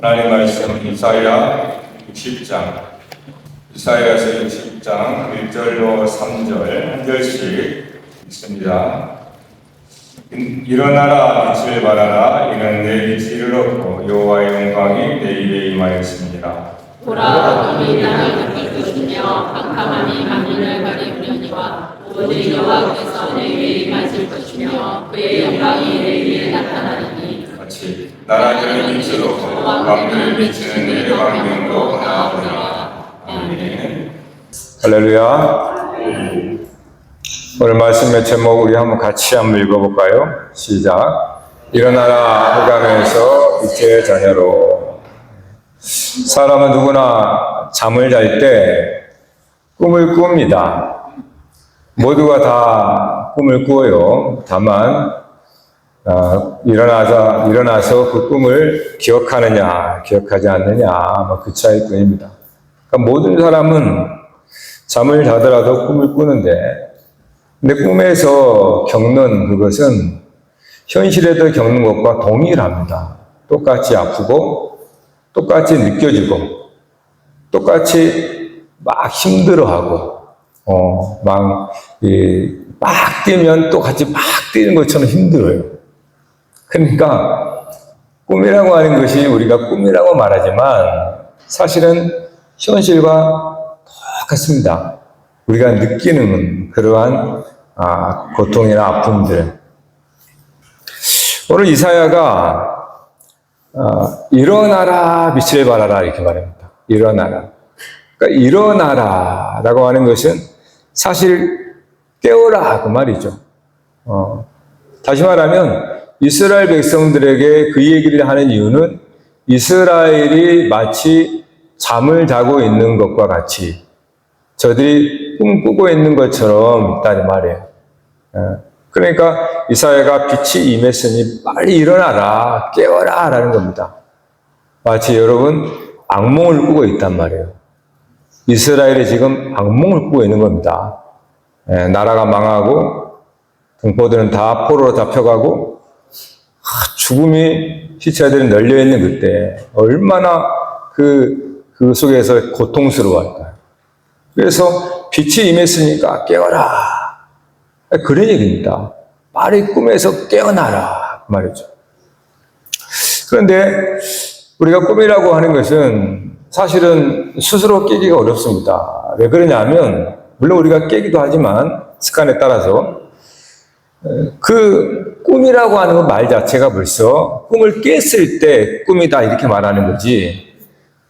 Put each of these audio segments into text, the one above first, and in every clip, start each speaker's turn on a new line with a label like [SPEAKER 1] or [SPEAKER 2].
[SPEAKER 1] 하나님 말씀 이사야 60장, 이사야서 60장 1절로 3절 한 절씩 읽습니다. 일어나라 빛을 발하라 이는 내 빛이 이르렀고 여호와의 영광이 내 입에 임하였습니다.
[SPEAKER 2] 보라 어둠이 땅을 덮을 캄캄함이 만민을 가리우려니와 오직 여호와께서 내 위에 임하실 것이며 그의 영광이 내 위에 나타나리니
[SPEAKER 1] 같이 나라들은 빛으로 왕들은 비치는 내 광명으로 나아오리라. 아멘. 할렐루야. 오늘 말씀의 제목 우리 같이 한번 읽어볼까요? 시작. 일어나라 흑암에서 빛의 자녀로. 사람은 누구나 잠을 잘 때 꿈을 꿉니다. 모두가 다 꿈을 꾸어요. 다만 일어나서 그 꿈을 기억하느냐 기억하지 않느냐 그 차이뿐입니다. 그러니까 모든 사람은 잠을 자더라도 꿈을 꾸는데, 근데 꿈에서 겪는 그것은 현실에도 겪는 것과 동일합니다. 똑같이 아프고 똑같이 느껴지고 똑같이 막 힘들어하고 막 뛰면 또 같이 막 뛰는 것처럼 힘들어요. 그러니까 꿈이라고 하는 것이 우리가 꿈이라고 말하지만 사실은 현실과 똑같습니다. 우리가 느끼는 그러한 고통이나 아픔들. 오늘 이사야가 일어나라 빛을 발하라 이렇게 말합니다. 일어나라. 그러니까 일어나라라고 하는 것은 사실 깨어라 그 말이죠. 다시 말하면 이스라엘 백성들에게 그 얘기를 하는 이유는 이스라엘이 마치 잠을 자고 있는 것과 같이 저들이 꿈꾸고 있는 것처럼 있다는 말이에요. 그러니까 이사야가 빛이 임했으니 빨리 일어나라, 깨어라 라는 겁니다. 마치 여러분 악몽을 꾸고 있단 말이에요. 이스라엘이 지금 악몽을 꾸고 있는 겁니다. 나라가 망하고 동포들은 다 포로로 잡혀가고 죽음이 시체들이 널려있는 그때 얼마나 그 속에서 고통스러워할까요? 그래서 빛이 임했으니까 깨어라. 그런 얘기입니다. 빨리 꿈에서 깨어나라 그 말이죠. 그런데 우리가 꿈이라고 하는 것은 사실은 스스로 깨기가 어렵습니다. 왜 그러냐면 물론 우리가 깨기도 하지만 습관에 따라서 그 꿈이라고 하는 그 말 자체가 벌써 꿈을 깼을 때 꿈이다 이렇게 말하는 거지,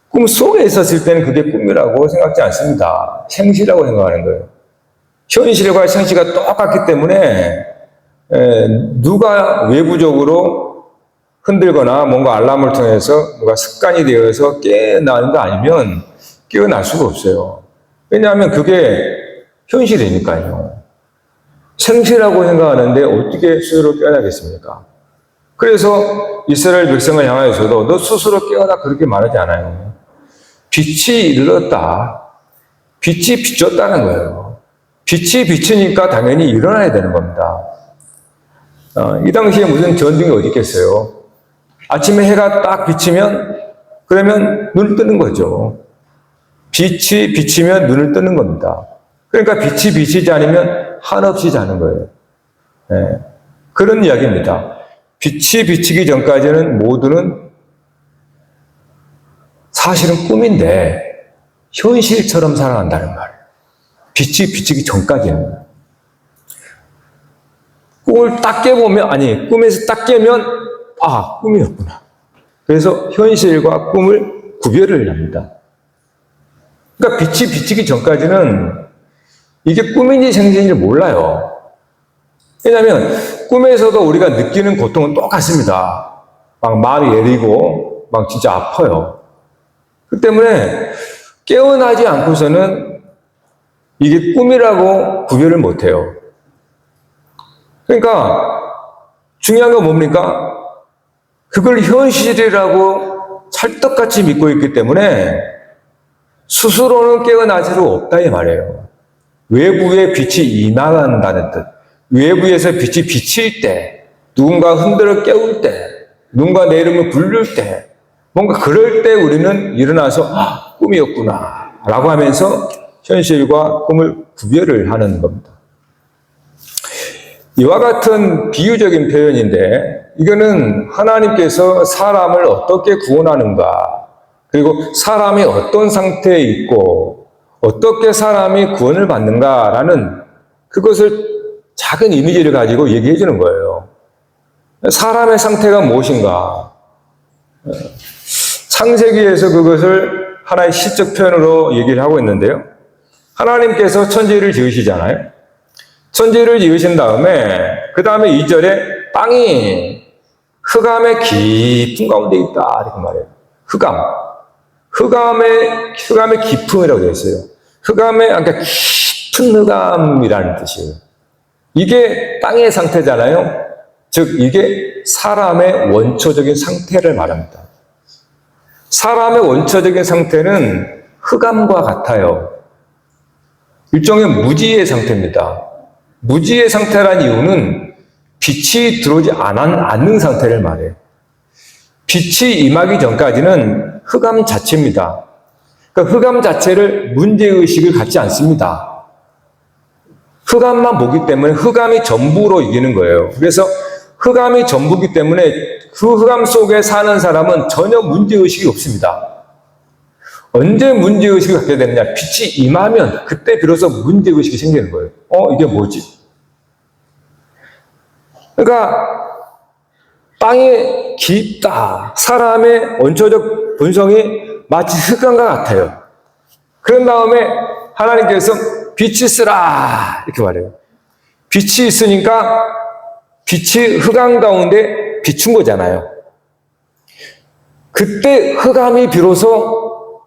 [SPEAKER 1] 꿈 속에 있었을 때는 그게 꿈이라고 생각지 않습니다. 생시라고 생각하는 거예요. 현실과 생시가 똑같기 때문에 누가 외부적으로 흔들거나 뭔가 알람을 통해서 뭔가 습관이 되어서 깨어나는 거 아니면 깨어날 수가 없어요. 왜냐하면 그게 현실이니까요. 생시라고 생각하는데 어떻게 스스로 깨어나겠습니까? 그래서 이스라엘 백성을 향하여서도 너 스스로 깨어나 그렇게 말하지 않아요. 빛이 이르렀다. 빛이 비쳤다는 거예요. 빛이 비치니까 당연히 일어나야 되는 겁니다. 이 당시에 무슨 전등이 어디 있겠어요? 아침에 해가 딱 비치면 그러면 눈을 뜨는 거죠. 빛이 비치면 눈을 뜨는 겁니다. 그러니까 빛이 비치지 않으면 한없이 자는 거예요. 네. 그런 이야기입니다. 빛이 비치기 전까지는 모두는 사실은 꿈인데 현실처럼 살아간다는 말이에요. 빛이 비치기 전까지는. 꿈을 딱 깨보면, 아니, 꿈에서 딱 깨면, 아, 꿈이었구나. 그래서 현실과 꿈을 구별을 합니다. 그러니까 빛이 비치기 전까지는 이게 꿈인지 생신인지 몰라요. 왜냐하면 꿈에서도 우리가 느끼는 고통은 똑같습니다. 막 마음이 예리고 막 진짜 아파요. 그 때문에 깨어나지 않고서는 이게 꿈이라고 구별을 못해요. 그러니까 중요한 건 뭡니까? 그걸 현실이라고 찰떡같이 믿고 있기 때문에 스스로는 깨어날 수가 없다 이 말이에요. 외부에 빛이 임한다는 뜻. 외부에서 빛이 비칠 때, 누군가 흔들어 깨울 때, 누군가 내 이름을 부를 때, 뭔가 그럴 때 우리는 일어나서 아, 꿈이었구나 라고 하면서 현실과 꿈을 구별을 하는 겁니다. 이와 같은 비유적인 표현인데 이거는 하나님께서 사람을 어떻게 구원하는가, 그리고 사람이 어떤 상태에 있고 어떻게 사람이 구원을 받는가라는 그것을 작은 이미지를 가지고 얘기해 주는 거예요. 사람의 상태가 무엇인가? 창세기에서 그것을 하나의 시적 표현으로 얘기를 하고 있는데요. 하나님께서 천지를 지으시잖아요. 천지를 지으신 다음에 그 다음에 2절에 땅이 흑암의 깊은 가운데 있다 이렇게 말해요. 흑암의 깊음이라고 되어 있어요. 그러니까 깊은 흑암이라는 뜻이에요. 이게 땅의 상태잖아요. 즉 이게 사람의 원초적인 상태를 말합니다. 사람의 원초적인 상태는 흑암과 같아요. 일종의 무지의 상태입니다. 무지의 상태란 이유는 빛이 들어오지 않는 상태를 말해요. 빛이 임하기 전까지는 흑암 자체입니다. 그러니까 흑암 자체를 문제의식을 갖지 않습니다. 흑암만 보기 때문에 흑암이 전부로 이기는 거예요. 그래서 흑암이 전부기 때문에 그 흑암 속에 사는 사람은 전혀 문제의식이 없습니다. 언제 문제의식을 갖게 되느냐? 빛이 임하면 그때 비로소 문제의식이 생기는 거예요. 이게 뭐지? 그러니까 땅이 깊다. 사람의 원초적 본성이 마치 흑암과 같아요. 그런 다음에 하나님께서 빛이 있으라 이렇게 말해요. 빛이 있으니까 빛이 흑암 가운데 비춘 거잖아요. 그때 흑암이 비로소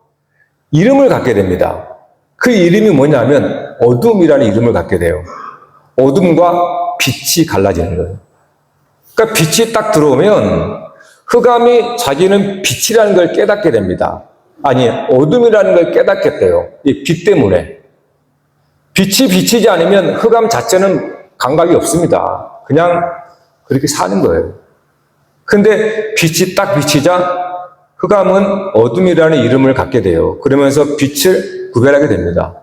[SPEAKER 1] 이름을 갖게 됩니다. 그 이름이 뭐냐면 어둠이라는 이름을 갖게 돼요. 어둠과 빛이 갈라지는 거예요. 그러니까 빛이 딱 들어오면 흑암이 자기는 빛이라는 걸 깨닫게 됩니다. 아니, 어둠이라는 걸 깨닫겠대요. 이 빛 때문에. 빛이 비치지 않으면 흑암 자체는 감각이 없습니다. 그냥 그렇게 사는 거예요. 근데 빛이 딱 비치자 흑암은 어둠이라는 이름을 갖게 돼요. 그러면서 빛을 구별하게 됩니다.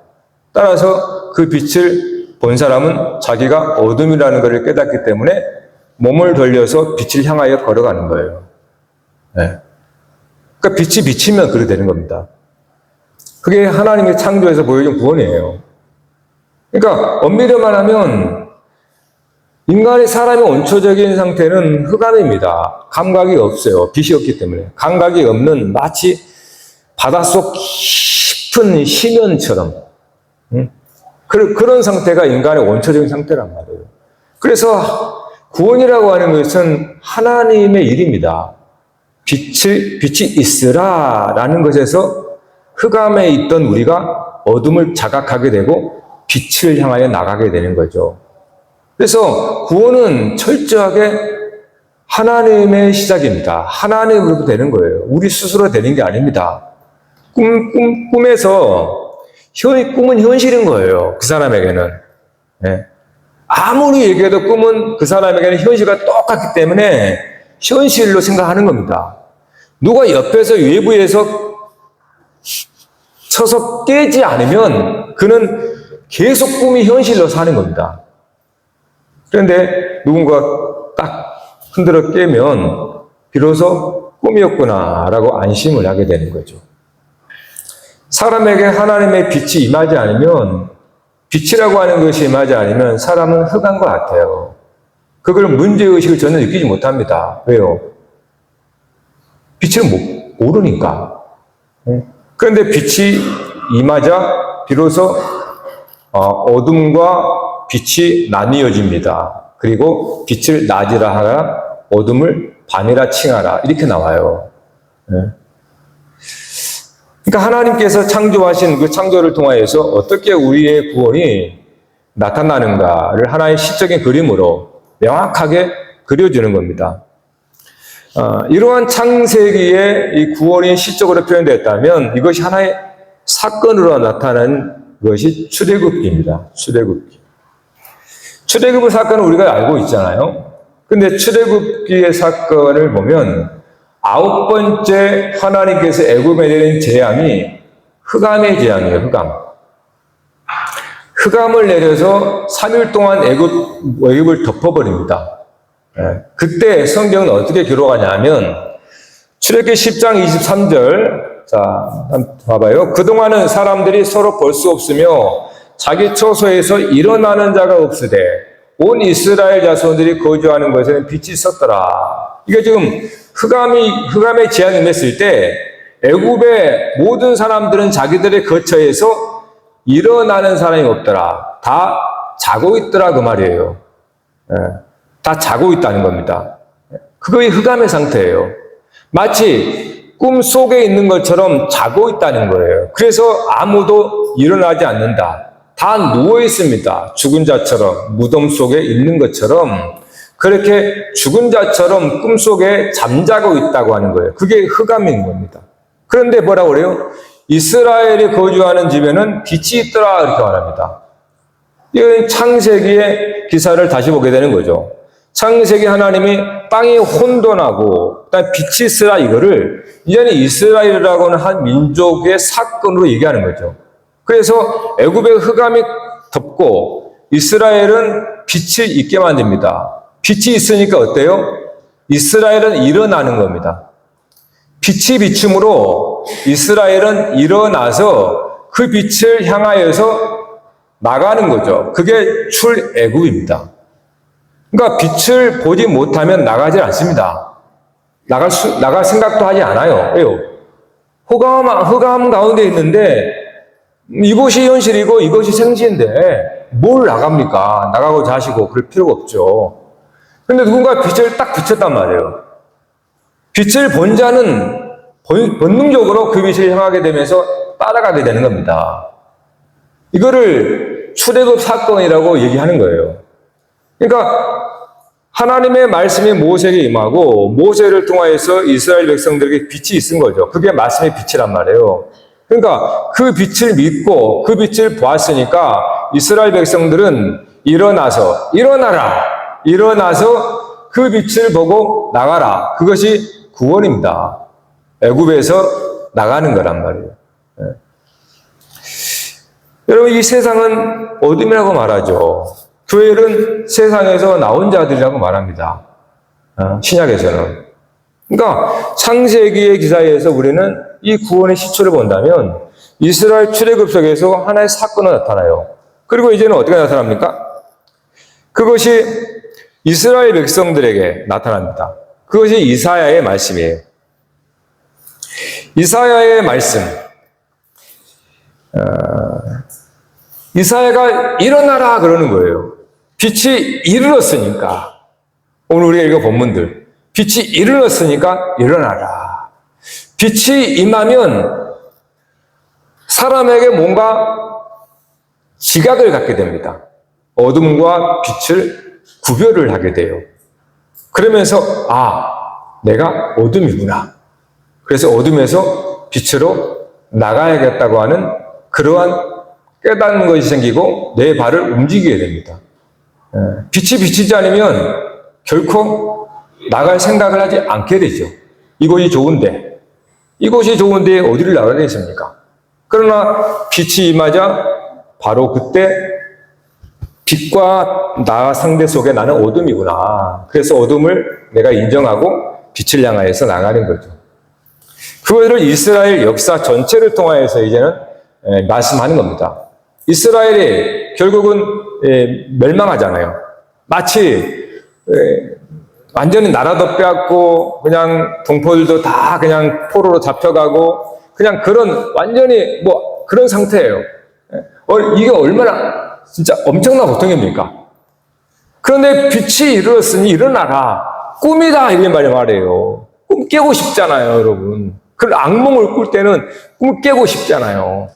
[SPEAKER 1] 따라서 그 빛을 본 사람은 자기가 어둠이라는 것을 깨닫기 때문에 몸을 돌려서 빛을 향하여 걸어가는 거예요. 네. 그러니까 빛이 비치면 그렇게 되는 겁니다. 그게 하나님의 창조에서 보여준 구원이에요. 그러니까 엄밀히만 하면 인간의 사람의 원초적인 상태는 흑암입니다. 감각이 없어요. 빛이 없기 때문에. 감각이 없는 마치 바닷속 깊은 희면처럼 그런 상태가 인간의 원초적인 상태란 말이에요. 그래서 구원이라고 하는 것은 하나님의 일입니다. 빛이 있으라라는 것에서 흑암에 있던 우리가 어둠을 자각하게 되고 빛을 향하여 나가게 되는 거죠. 그래서 구원은 철저하게 하나님의 시작입니다. 하나님으로부터 되는 거예요. 우리 스스로 되는 게 아닙니다. 꿈에서 꿈은 현실인 거예요. 그 사람에게는. 네. 아무리 얘기해도 꿈은 그 사람에게는 현실과 똑같기 때문에 현실로 생각하는 겁니다. 누가 옆에서 외부에서 쳐서 깨지 않으면 그는 계속 꿈이 현실로 사는 겁니다. 그런데 누군가 딱 흔들어 깨면 비로소 꿈이었구나라고 안심을 하게 되는 거죠. 사람에게 하나님의 빛이 임하지 않으면, 빛이라고 하는 것이 임하지 않으면 사람은 흑암과 같아요. 그걸 문제의식을 전혀 느끼지 못합니다. 왜요? 빛을 모르니까. 그런데 빛이 임하자 비로소 어둠과 빛이 나뉘어집니다. 그리고 빛을 낮이라 하라, 어둠을 밤이라 칭하라, 이렇게 나와요. 그러니까 하나님께서 창조하신 그 창조를 통하여서 어떻게 우리의 구원이 나타나는가를 하나의 시적인 그림으로 명확하게 그려주는 겁니다. 이러한 창세기에 이 구원이 시적으로 표현됐다면 이것이 하나의 사건으로 나타나는 것이 출애굽기입니다. 출애굽기. 출애굽의 사건은 우리가 알고 있잖아요. 근데 출애굽기의 사건을 보면 9번째 하나님께서 애굽에 내린 재앙이 흑암의 재앙이에요. 흑암을 내려서 3일 동안 애굽을 덮어버립니다. 그때 성경은 어떻게 기록하냐면 출애굽기 10장 23절, 자, 한번 봐봐요. 그동안은 사람들이 서로 볼 수 없으며 자기 처소에서 일어나는 자가 없으되 온 이스라엘 자손들이 거주하는 곳에는 빛이 있었더라. 이게 지금 흑암의 재앙이 임했을 때 애굽의 모든 사람들은 자기들의 거처에서 일어나는 사람이 없더라. 다 자고 있더라 그 말이에요. 다 자고 있다는 겁니다. 그거의 흑암의 상태예요. 마치 꿈 속에 있는 것처럼 자고 있다는 거예요. 그래서 아무도 일어나지 않는다. 다 누워 있습니다. 죽은 자처럼, 무덤 속에 있는 것처럼 그렇게 죽은 자처럼 꿈속에 잠자고 있다고 하는 거예요. 그게 흑암인 겁니다. 그런데 뭐라고 그래요? 이스라엘이 거주하는 집에는 빛이 있더라 이렇게 말합니다. 이건 창세기의 기사를 다시 보게 되는 거죠. 창세기 하나님이 땅이 혼돈하고 빛이 있으라 이거를 이제는 이스라엘이라고는 한 민족의 사건으로 얘기하는 거죠. 그래서 애굽의 흑암이 덮고 이스라엘은 빛을 있게 만듭니다. 빛이 있으니까 어때요? 이스라엘은 일어나는 겁니다. 빛이 비춤으로 이스라엘은 일어나서 그 빛을 향하여서 나가는 거죠. 그게 출애굽입니다. 그러니까 빛을 보지 못하면 나가지 않습니다. 나갈 생각도 하지 않아요. 왜요? 흑암 가운데 있는데 이곳이 현실이고 이것이 생시인데 뭘 나갑니까? 나가고 자시고 그럴 필요가 없죠. 근데 누군가 빛을 딱 비췄단 말이에요. 빛을 본 자는 본능적으로 그 빛을 향하게 되면서 따라가게 되는 겁니다. 이거를 출애굽 사건이라고 얘기하는 거예요. 그러니까 하나님의 말씀이 모세에게 임하고 모세를 통하여서 이스라엘 백성들에게 빛이 있은 거죠. 그게 말씀의 빛이란 말이에요. 그러니까 그 빛을 믿고 그 빛을 보았으니까 이스라엘 백성들은 일어나서 그 빛을 보고 나가라. 그것이 구원입니다. 애굽에서 나가는 거란 말이에요. 여러분, 이 세상은 어둠이라고 말하죠. 교회는 세상에서 나온 자들이라고 말합니다. 신약에서는. 그러니까 창세기의 기사에서 우리는 이 구원의 시초를 본다면 이스라엘 출애굽 속에서 하나의 사건이 나타나요. 그리고 이제는 어떻게 나타납니까? 그것이 이스라엘 백성들에게 나타납니다. 그것이 이사야의 말씀이에요. 이사야의 말씀. 이사야가 일어나라 그러는 거예요. 빛이 이르렀으니까. 오늘 우리가 읽은 본문들. 빛이 이르렀으니까 일어나라. 빛이 임하면 사람에게 뭔가 지각을 갖게 됩니다. 어둠과 빛을 구별을 하게 돼요. 그러면서 내가 어둠이구나. 그래서 어둠에서 빛으로 나가야겠다고 하는 그러한 깨닫는 것이 생기고 내 발을 움직이게 됩니다. 빛이 비치지 않으면 결코 나갈 생각을 하지 않게 되죠. 이곳이 좋은데 어디를 나가겠습니까? 그러나 빛이 임하자 바로 그때 빛과 나 상대 속에 나는 어둠이구나. 그래서 어둠을 내가 인정하고 빛을 향하여서 나가는 거죠. 그것을 이스라엘 역사 전체를 통하여서 이제는 말씀하는 겁니다. 이스라엘이 결국은 멸망하잖아요. 마치 완전히 나라도 빼앗고 그냥 동포들도 다 그냥 포로로 잡혀가고 그냥 그런 완전히 그런 상태예요. 이게 얼마나 진짜 엄청난 고통입니까? 그런데 빛이 이르렀으니 일어나라. 꿈이다 이런 말이에요. 꿈 깨고 싶잖아요, 여러분. 그 악몽을 꿀 때는 꿈을 깨고 싶잖아요.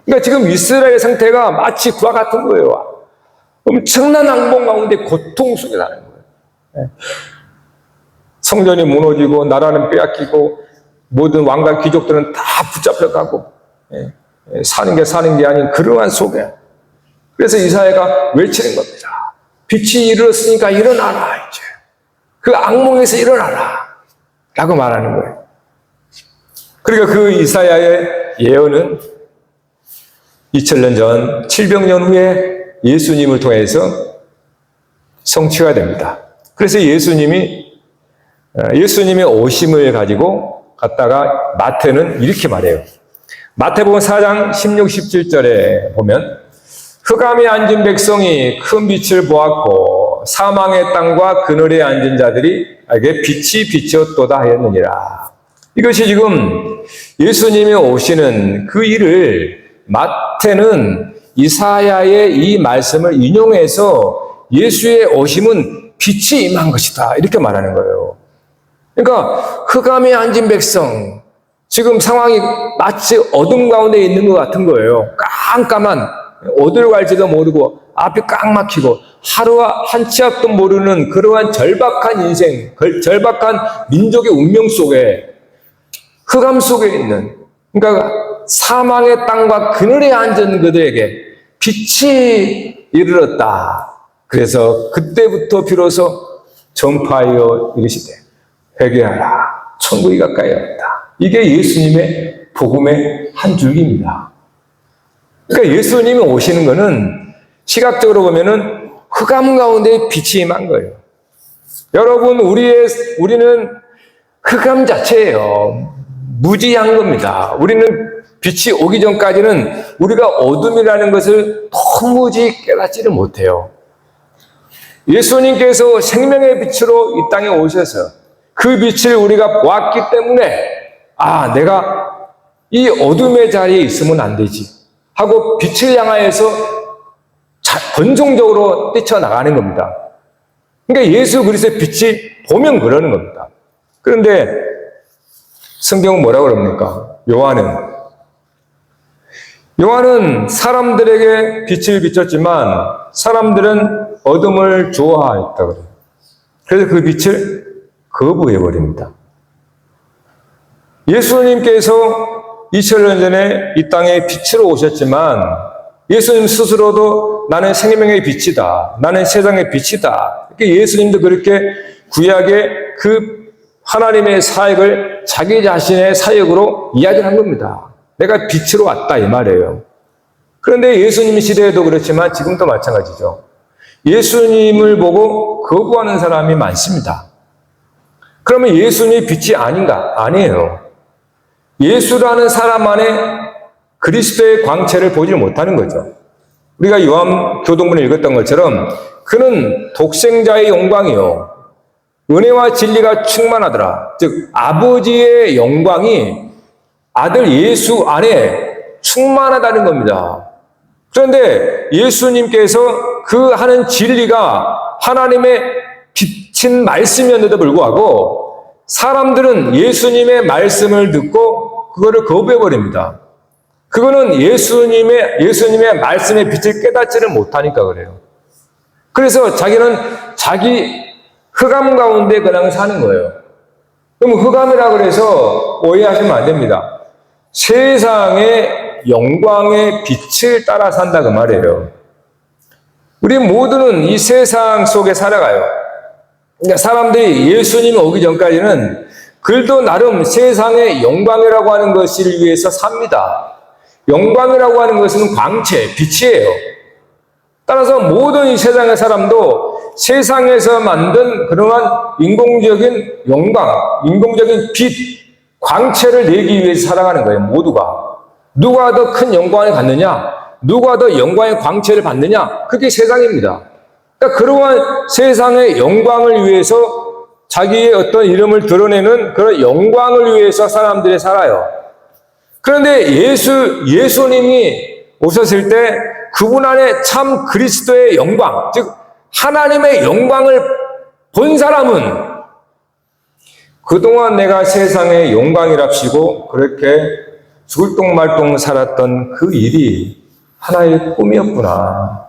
[SPEAKER 1] 그러니까 지금 이스라엘의 상태가 마치 그와 같은 거예요. 엄청난 악몽 가운데 고통 속에 사는 거예요. 성전이 무너지고 나라는 빼앗기고 모든 왕과 귀족들은 다 붙잡혀가고 사는 게 아닌 그러한 속에 그래서 이사야가 외치는 겁니다. 빛이 이르렀으니까 일어나라 이제. 그 악몽에서 일어나라 라고 말하는 거예요. 그러니까 그 이사야의 예언은 2000년 전 700년 후에 예수님을 통해서 성취가 됩니다. 그래서 예수님의 오심을 가지고 갔다가 마태는 이렇게 말해요. 마태복음 4장 16, 17절에 보면 흑암에 앉은 백성이 큰 빛을 보았고 사망의 땅과 그늘에 앉은 자들이 알게 빛이 비쳤도다 하였느니라. 이것이 지금 예수님이 오시는 그 일을 마태는 이사야의 이 말씀을 인용해서 예수의 오심은 빛이 임한 것이다 이렇게 말하는 거예요. 그러니까 흑암에 앉은 백성 지금 상황이 마치 어둠 가운데 있는 것 같은 거예요. 깜깜한 어디로 갈지도 모르고 앞이 꽉 막히고 하루와 한 치 앞도 모르는 그러한 절박한 인생, 절박한 민족의 운명 속에 흑암 속에 있는 그러니까 사망의 땅과 그늘에 앉은 그들에게 빛이 이르렀다. 그래서 그때부터 비로소 전파하여 이르시되 회개하라. 천국이 가까이 왔다. 이게 예수님의 복음의 한 줄기입니다. 그러니까 예수님이 오시는 것은 시각적으로 보면은 흑암 가운데 빛이 임한 거예요. 여러분, 우리는 흑암 자체예요. 무지한 겁니다. 우리는 빛이 오기 전까지는 우리가 어둠이라는 것을 도무지 깨닫지를 못해요. 예수님께서 생명의 빛으로 이 땅에 오셔서 그 빛을 우리가 보았기 때문에 내가 이 어둠의 자리에 있으면 안 되지 하고 빛을 향하여서 번성적으로 뛰쳐나가는 겁니다. 그러니까 예수 그리스도의 빛이 보면 그러는 겁니다. 그런데 성경은 뭐라고 그럽니까? 요한은 사람들에게 빛을 비췄지만 사람들은 어둠을 좋아했다고 그래요. 그래서 그 빛을 거부해버립니다. 예수님께서 2000년 전에 이 땅에 빛으로 오셨지만 예수님 스스로도 나는 생명의 빛이다. 나는 세상의 빛이다. 이렇게 예수님도 그렇게 구약의 그 하나님의 사역을 자기 자신의 사역으로 이야기를 한 겁니다. 내가 빛으로 왔다 이 말이에요. 그런데 예수님 시대에도 그렇지만 지금도 마찬가지죠. 예수님을 보고 거부하는 사람이 많습니다. 그러면 예수님이 빛이 아닌가? 아니에요. 예수라는 사람 안에 그리스도의 광채를 보지 못하는 거죠. 우리가 요한교동문을 읽었던 것처럼 그는 독생자의 영광이요 은혜와 진리가 충만하더라. 즉 아버지의 영광이 아들 예수 안에 충만하다는 겁니다. 그런데 예수님께서 그 하는 진리가 하나님의 빛인 말씀이었는데도 불구하고 사람들은 예수님의 말씀을 듣고 그거를 거부해버립니다. 그거는 예수님의 말씀의 빛을 깨닫지를 못하니까 그래요. 그래서 자기는 자기 흑암 가운데 그냥 사는 거예요. 그럼 흑암이라고 해서 오해하시면 안 됩니다. 세상의 영광의 빛을 따라 산다 그 말이에요. 우리 모두는 이 세상 속에 살아가요. 그러니까 사람들이 예수님이 오기 전까지는 그들도 나름 세상의 영광이라고 하는 것을 위해서 삽니다. 영광이라고 하는 것은 광채, 빛이에요. 따라서 모든 이 세상의 사람도 세상에서 만든 그러한 인공적인 영광, 인공적인 빛, 광채를 내기 위해서 살아가는 거예요. 모두가. 누가 더 큰 영광을 갖느냐? 누가 더 영광의 광채를 받느냐? 그게 세상입니다. 그러니까 그러한 세상의 영광을 위해서 자기의 어떤 이름을 드러내는 그런 영광을 위해서 사람들이 살아요. 그런데 예수님이 오셨을 때 그분 안에 참 그리스도의 영광, 즉 하나님의 영광을 본 사람은 그동안 내가 세상의 영광이랍시고 그렇게 죽을 똥말똥 살았던 그 일이 하나의 꿈이었구나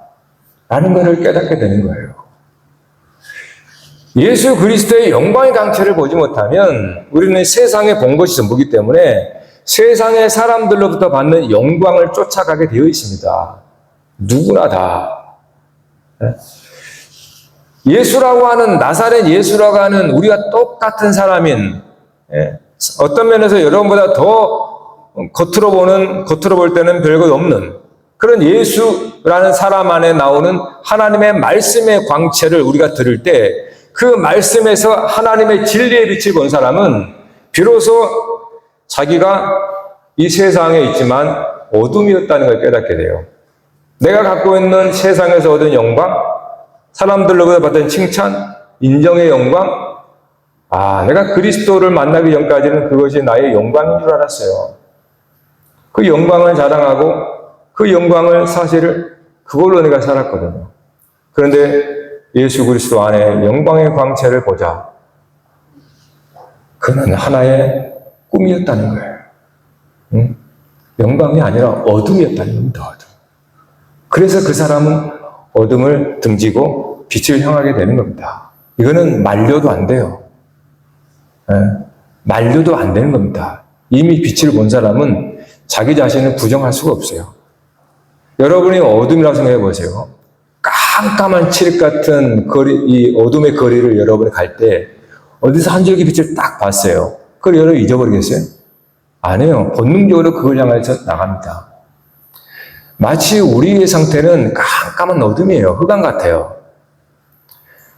[SPEAKER 1] 라는 것을 깨닫게 되는 거예요. 예수 그리스도의 영광의 강체를 보지 못하면 우리는 세상에 본 것이 전부이기 때문에 세상의 사람들로부터 받는 영광을 쫓아가게 되어 있습니다. 누구나 다. 예수라고 하는 나사렛 예수라고 하는 우리가 똑같은 사람인 어떤 면에서 여러분보다 더 겉으로 볼 때는 별것 없는 그런 예수라는 사람 안에 나오는 하나님의 말씀의 광채를 우리가 들을 때 그 말씀에서 하나님의 진리의 빛을 본 사람은 비로소 자기가 이 세상에 있지만 어둠이었다는 걸 깨닫게 돼요. 내가 갖고 있는 세상에서 얻은 영광, 사람들로부터 받은 칭찬, 인정의 영광, 내가 그리스도를 만나기 전까지는 그것이 나의 영광인 줄 알았어요. 그 영광을 자랑하고 그 영광을 사실 그걸로 내가 살았거든요. 그런데 예수 그리스도 안에 영광의 광채를 보자. 그는 하나의 꿈이었다는 거예요. 응? 영광이 아니라 어둠이었다는 겁니다. 어둠. 그래서 그 사람은 어둠을 등지고 빛을 향하게 되는 겁니다. 이거는 말려도 안 돼요. 말려도 안 되는 겁니다. 이미 빛을 본 사람은 자기 자신을 부정할 수가 없어요. 여러분이 어둠이라고 생각해 보세요. 깜깜한 칠흑 같은 이 어둠의 거리를 여러분이 갈 때 어디서 한 줄기 빛을 딱 봤어요. 그걸 여러분 잊어버리겠어요? 아니에요. 본능적으로 그걸 향해서 나갑니다. 마치 우리의 상태는 깜깜한 어둠이에요. 흑암 같아요.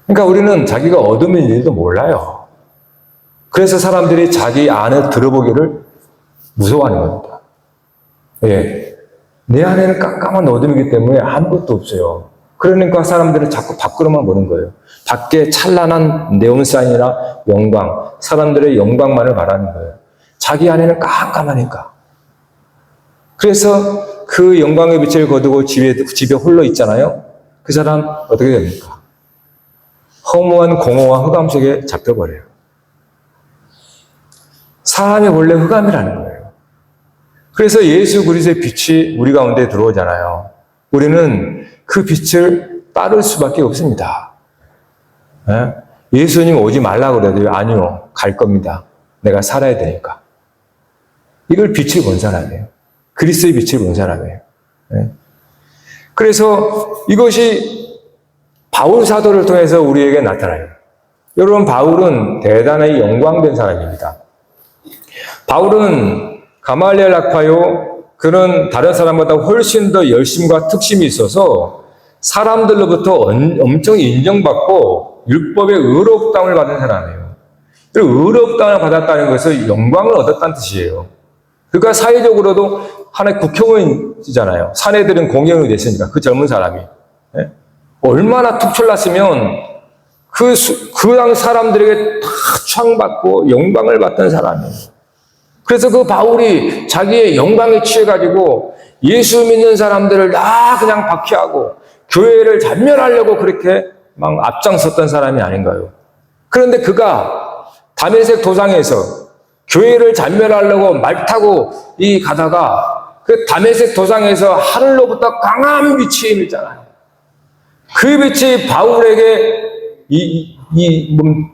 [SPEAKER 1] 그러니까 우리는 자기가 어둠인 일도 몰라요. 그래서 사람들이 자기 안에 들어보기를 무서워하는 겁니다. 내 안에는 깜깜한 어둠이기 때문에 아무것도 없어요. 그러니까 사람들은 자꾸 밖으로만 보는 거예요. 밖에 찬란한 네온사인이나 영광, 사람들의 영광만을 바라는 거예요. 자기 안에는 깜깜하니까. 그래서 그 영광의 빛을 거두고 집에 홀로 있잖아요. 그 사람 어떻게 됩니까? 허무한 공허와 흑암 속에 잡혀버려요. 사람이 원래 흑암이라는 거예요. 그래서 예수 그리스도의 빛이 우리 가운데 들어오잖아요. 우리는 그 빛을 따를 수밖에 없습니다. 예수님 오지 말라고 그래도 아니요, 갈 겁니다. 내가 살아야 되니까. 이걸 빛을 본 사람이에요. 그리스도의 빛을 본 사람이에요. 그래서 이것이 바울 사도를 통해서 우리에게 나타나요. 여러분, 바울은 대단히 영광된 사람입니다. 바울은 가말리엘 학파요, 그는 다른 사람보다 훨씬 더 열심과 특심이 있어서 사람들로부터 엄청 인정받고 율법의 의롭다함을 받은 사람이에요. 그리고 의롭다함을 받았다는 것은 영광을 얻었다는 뜻이에요. 그러니까 사회적으로도 하나의 국회의원이잖아요. 사내들은 공영이 됐으니까 그 젊은 사람이. 예? 얼마나 특출났으면 그 당 사람들에게 다 추앙받고 영광을 받던 사람이에요. 그래서 그 바울이 자기의 영광에 취해가지고 예수 믿는 사람들을 다 그냥 박해하고 교회를 잔멸하려고 그렇게 막 앞장섰던 사람이 아닌가요? 그런데 그가 다메섹 도상에서 교회를 잔멸하려고 말 타고 가다가 그 다메섹 도상에서 하늘로부터 강한 빛이 임했잖아요. 그 빛이 바울에게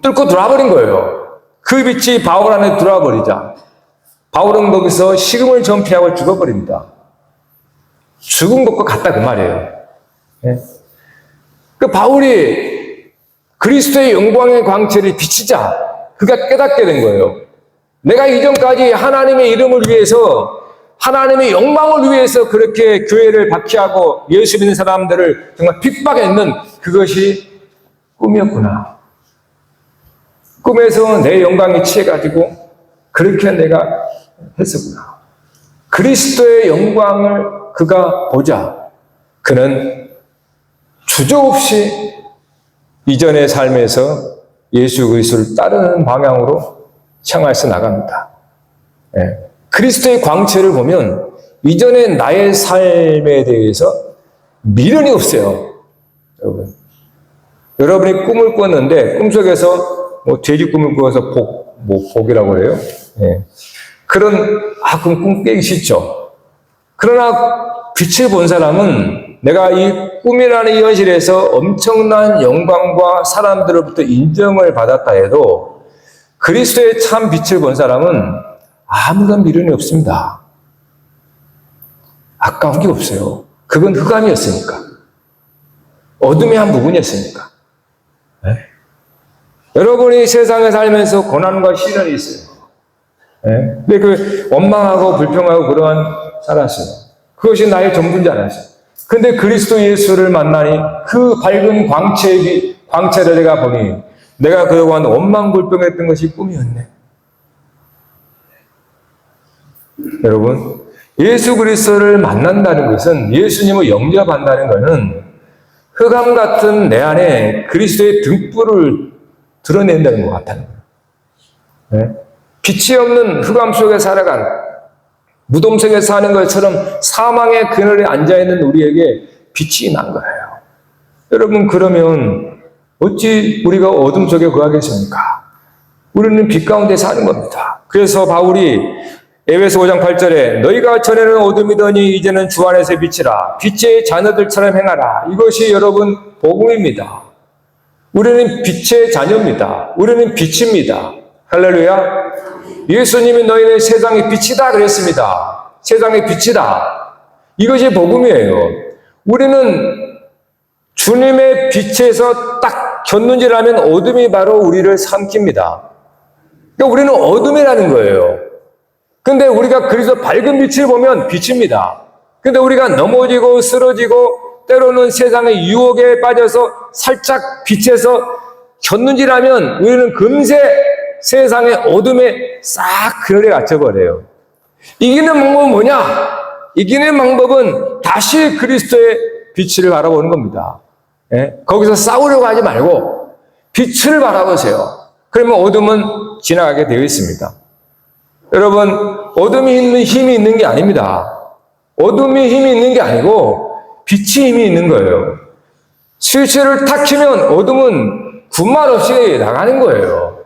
[SPEAKER 1] 뚫고 들어와버린 거예요. 그 빛이 바울 안에 들어와버리자 바울은 거기서 식음을 전폐하고 죽어버립니다. 죽은 것과 같다 그 말이에요. 네? 그 바울이 그리스도의 영광의 광채를 비치자 그가 깨닫게 된 거예요. 내가 이전까지 하나님의 이름을 위해서 하나님의 영광을 위해서 그렇게 교회를 박해하고 예수 믿는 사람들을 정말 핍박했는 그것이 꿈이었구나. 꿈에서 내 영광에 취해가지고 그렇게 내가 했었구나. 그리스도의 영광을 그가 보자 그는 주저없이 이전의 삶에서 예수 그리스도를 따르는 방향으로 향해서 나갑니다. 예. 그리스도의 광채를 보면 이전의 나의 삶에 대해서 미련이 없어요. 여러분이 꿈을 꿨는데 꿈속에서 돼지 꿈을 꾸어서 복이라고 그래요. 예. 그럼 꿈 깨기 싫죠. 그러나 빛을 본 사람은 내가 이 꿈이라는 이 현실에서 엄청난 영광과 사람들로부터 인정을 받았다 해도 그리스도의 참 빛을 본 사람은 아무런 미련이 없습니다. 아까운 게 없어요. 그건 흑암이었으니까. 어둠의 한 부분이었으니까. 네? 여러분이 세상에 살면서 고난과 시련이 있어요. 네? 근데 그 원망하고 불평하고 그러한 살았어요. 그것이 나의 전부인 줄 알았어요. 근데 그리스도 예수를 만나니 그 밝은 광채를 내가 보니 내가 그동안 원망불평했던 것이 꿈이었네. 여러분, 예수 그리스도를 만난다는 것은 예수님을 영접한다는 것은 흑암 같은 내 안에 그리스도의 등불을 드러낸다는 것 같다는 거예요. 네? 빛이 없는 흑암 속에 살아간 무덤 속에 사는 것처럼 사망의 그늘에 앉아있는 우리에게 빛이 난 거예요. 여러분, 그러면 어찌 우리가 어둠 속에 거하겠습니까? 우리는 빛 가운데 사는 겁니다. 그래서 바울이 에베소 5장 8절에 너희가 전에는 어둠이더니 이제는 주 안에서 빛이라 빛의 자녀들처럼 행하라. 이것이 여러분 복음입니다. 우리는 빛의 자녀입니다. 우리는 빛입니다. 할렐루야. 예수님이 너희는 세상의 빛이다 그랬습니다. 세상의 빛이다. 이것이 복음이에요. 우리는 주님의 빛에서 딱 곁눈질하면 어둠이 바로 우리를 삼킵니다. 그러니까 우리는 어둠이라는 거예요. 근데 우리가 그리스도 밝은 빛을 보면 빛입니다. 근데 우리가 넘어지고 쓰러지고 때로는 세상의 유혹에 빠져서 살짝 빛에서 곁눈질하면 우리는 금세 세상의 어둠에 싹 그늘에 갇혀버려요. 이기는 방법은 뭐냐? 이기는 방법은 다시 그리스도의 빛을 바라보는 겁니다. 예? 거기서 싸우려고 하지 말고 빛을 바라보세요. 그러면 어둠은 지나가게 되어 있습니다. 여러분, 어둠이 있는 힘이 있는 게 아닙니다. 어둠이 힘이 있는 게 아니고 빛이 힘이 있는 거예요. 스위치를 탁 키면 어둠은 군말 없이 나가는 거예요.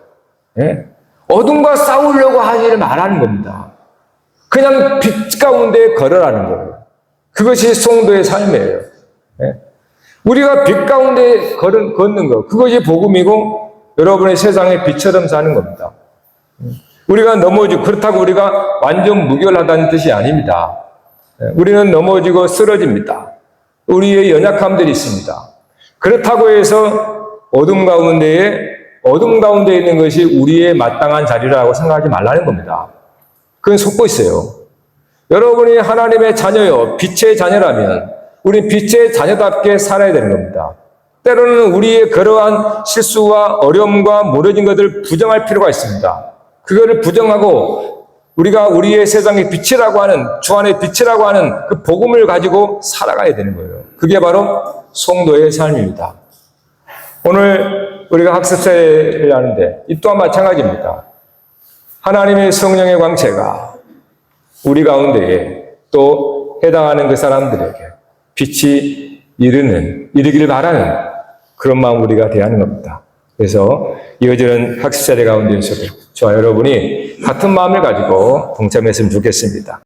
[SPEAKER 1] 예? 어둠과 싸우려고 하지를 말하는 겁니다. 그냥 빛 가운데 걸어라는 거예요. 그것이 성도의 삶이에요. 예? 우리가 빛 가운데 걷는 거, 그것이 복음이고 여러분의 세상에 빛처럼 사는 겁니다. 우리가 넘어지고 그렇다고 우리가 완전 무결하다는 뜻이 아닙니다. 우리는 넘어지고 쓰러집니다. 우리의 연약함들이 있습니다. 그렇다고 해서 어둠 가운데 있는 것이 우리의 마땅한 자리라고 생각하지 말라는 겁니다. 그건 속고 있어요. 여러분이 하나님의 자녀요, 빛의 자녀라면 우리 빛의 자녀답게 살아야 되는 겁니다. 때로는 우리의 그러한 실수와 어려움과 무너진 것을 부정할 필요가 있습니다. 그거를 부정하고 우리가 우리의 세상의 빛이라고 하는, 주 안의 빛이라고 하는 그 복음을 가지고 살아가야 되는 거예요. 그게 바로 성도의 삶입니다. 오늘 우리가 학습세를 하는데 이 또한 마찬가지입니다. 하나님의 성령의 광채가 우리 가운데에 또 해당하는 그 사람들에게 빛이 이르기를 바라는 그런 마음 우리가 대하는 겁니다. 그래서 이어지는 학습자리 가운데에서도 저와 여러분이 같은 마음을 가지고 동참했으면 좋겠습니다.